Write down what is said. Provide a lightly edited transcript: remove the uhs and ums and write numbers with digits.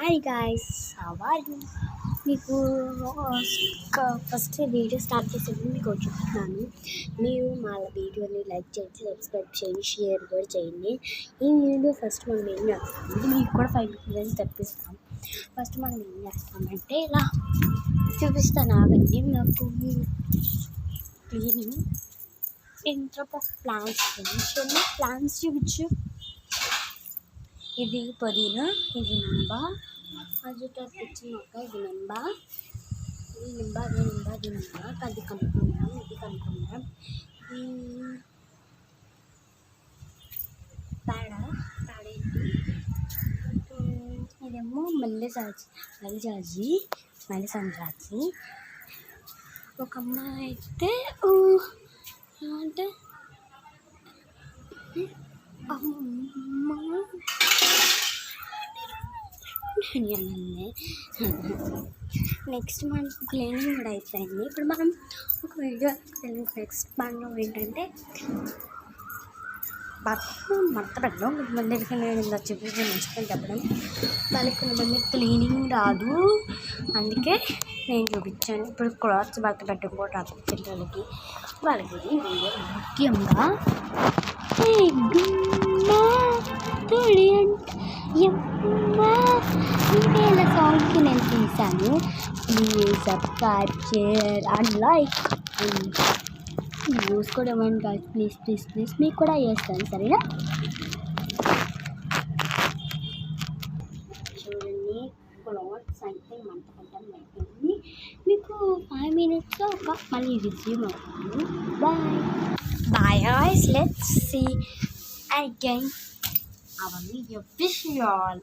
Hi guys, how are you? మీకు first video start చేసేది మీకు ఒకటి చెప్తున్నాను. మీరు మా వీడియోని లైక్ చేయండి, సబ్స్క్రైబ్ చేయండి, షేర్ కూడా చేయండి. ఈ వీడియో ఫస్ట్ మనం ఏం చేస్తామంటే మీకు కూడా 5 మిలియన్స్ తెప్పిస్తాం. ఫస్ట్ మనం ఏం చేస్తామంటే ఇలా చూపిస్తాను ఆగండి. నాకు క్లీనింగ్ ఇంటర్ ఆఫ్ ప్లాంట్స్ చూపించు. ఇది పుదీనా, ఇది నింబ, అది పిచ్చి మొక్క, ఇది నింబ, అది కనుక్కున్నాం, ఇది కనుక్కున్నాం, పేడేంటి, ఇదేమో మల్లె సంజాజి. ఒక అమ్మాయి అయితే అంటే అమ్మ నెక్స్ట్ మనం క్లీనింగ్ కూడా అయిపోయింది. ఇప్పుడు మనం ఒక వీడియో నెక్స్ట్ మనలో ఏంటంటే మడత పెట్టడం. కొంతమందికి నేను ఇలా చూపించి మర్చిపోయి చెప్పడం, వాళ్ళకి కొంతమంది క్లీనింగ్ రాదు, అందుకే నేను చూపించాను. ఇప్పుడు క్లాత్స్ మడత పెట్టడం కూడా రాదు పిల్లలకి, వాళ్ళకి వీడియో ముఖ్యంగా ఇంకేలా సాంగ్కి నేను తీశాను. Please subscribe, share and like views కూడా ఇవ్వండి గాయ్స్, ప్లీజ్ మీకు కూడా చేస్తాను, సరేనా? చూడండి, క్లాత్స్ అయితే మంట పడ్డం అయిపోయింది. మీకు 5 మినిట్స్లో మళ్ళీ రిజ్యూమ్ అవుతాను. Bye guys, let's see again our video visual.